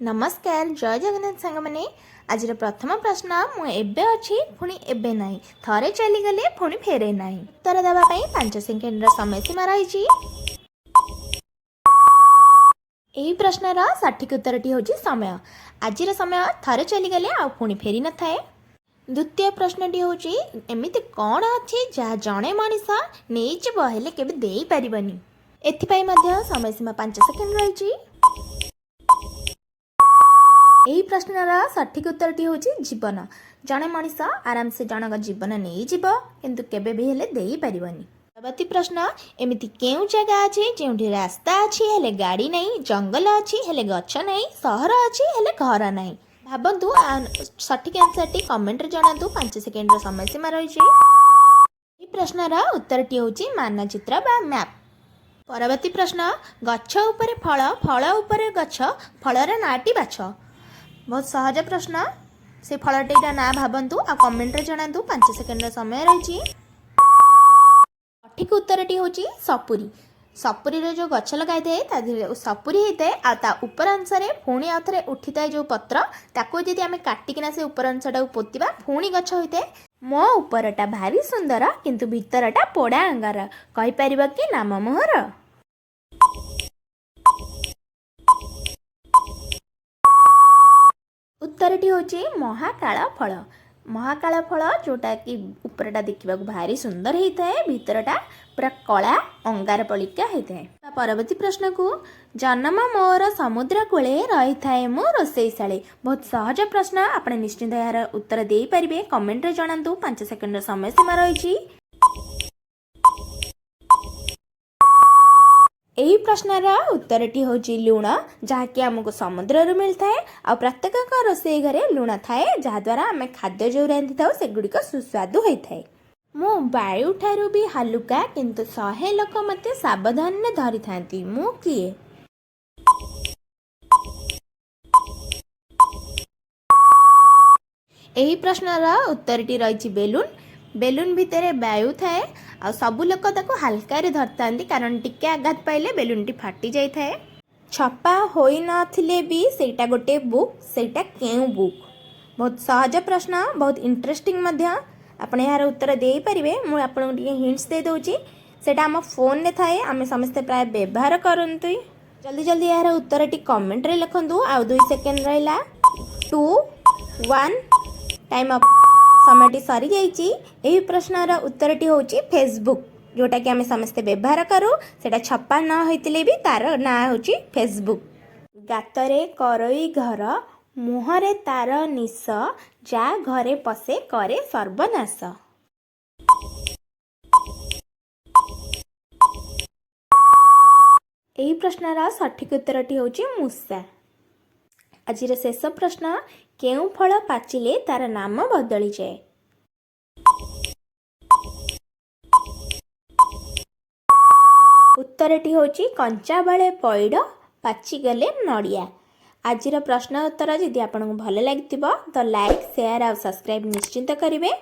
नमस्कार जय जगन्नाथ सांग मैंने आज प्रथम प्रश्न मुझे अच्छी पुणी एबे नहीं थरे चलीगले पुणी फेरे नहीं उत्तर देवाई 5 सेकेंड समय सीमा रही। यही प्रश्नर सठिक उत्तरटी हूँ समय आज समय थरे चलीगले आ पुणी फेरी न थाए। द्वितीय प्रश्नटी हूँ एमती कौन अच्छी जहाँ जड़े मनीष नहीं हेले केबे देई परिबनी एथिपाई मध्य समय सीमा 5 सेकेंड रही। यही प्रश्नर सठिक उत्तरटी हूँ जीवन जड़े मनीष आराम से जनक जीवन नहीं जीव किंतु केबे भी हेले देई परिबनी। परवर्ती प्रश्न एमती केउ जगह अच्छी जो रास्ता अच्छी हेले गाड़ी नहीं जंगल अच्छी हेले गछ नहीं सहर अच्छी हेले घर नहीं भावतु सठिक आंसर टी कमेंट रे जणातु 5 सेकेंड समय सीमा रही। प्रश्नर उत्तरटी हूँ मानचित्र बा मैप। परवर्ती प्रश्न गछ उपरे फल फल उपरे गछ फलर नाटी बाछ बहुत सहज प्रश्न से फलटीर ना भावतु आ कमेंट रे जणातु 5 सेकेंड समय रही। सठिक उत्तरटी हूँ सपुरी सपुरी जो गछ लगाई था सपुरी होता है आ ऊपर अंशरे पुणी आउ थे उठी था जो पत्र ताको जदि आम काटिकिना से ऊपर अंशटा पोतिबा पुणी गछ होता है। मो उपरटा भारी सुंदर किंतु भितरटा पोड़ा अंगार कहि परिबा कि नाम मोहर। उत्तरटी हूँ महाकाल फल महाकाल फल जोटा कि उपरटा देखा भारी सुंदर होता है भितरटा पूरा कला अंगार पलिका होता है। परवर्ती प्रश्न को जन्म मोर समुद्र कूले रही थाए मो रोषेईशाली बहुत सहज प्रश्न आपने निश्चिंत यार उत्तर दे पारे कमेंट रे जणातु 5 सेकेंड समय सीमा रही। यही प्रश्नर उत्तरटी हूँ लुण जहाँकि आमको समुद्र मिलता है आ प्रत्येक रोषे घरे लुण थाए जहाद्वारा आम खाद्य जो रांधि था सेगुड़िक सुस्वादु होता है। मु वायु ठारू भी हालुका किंतु 100 लोक मत सावधान ने धरी थांती मु किए। यही प्रश्नर उत्तरटी रही बेलून बेलून भितर वायु थाए आ सबु लोक ताको हल्का धरता कारण टिके आघात पाइले बेलून टी फाटी जाए थाए। छपा होई नथिले भी सेटा गोटे बुक सेटा केउ बुक बहुत सहज प्रश्न बहुत इंटरेस्टिंग मध्य आपने यार उत्तर दे पारिबे मु आपन टिके हिंट्स दे दोची सेटा हम फोन ने थाए आमे समस्त प्राय व्यवहार करंतु जल्दी जल्दी यार उत्तर टी कमेंट रे लिखंतु आ 2 सेकेंड रहला 2 1 टाइम अप समय सरी जाइए। यही प्रश्नर उत्तरटी हूँ फेसबुक जोटा कि आम समस्ते व्यवहार करूँ सेटा छपा न होते भी तार ना हूँ फेसबुक। गातरे करई घर मुहरे तार निश जा घरे पशे करे सर्वनाश। यही प्रश्नर सठिक उत्तरटी हूँ मूषा। आज शेष प्रश्न केउ फल पाचिले तार नाम बदली जाए। उत्तरटी हूँ कंचा बेले पैड़ पाचिगले नड़िया। आज प्रश्न उत्तर जदि आपको भल लगी तो लाइक शेयर और सब्सक्राइब निश्चिंत करेंगे।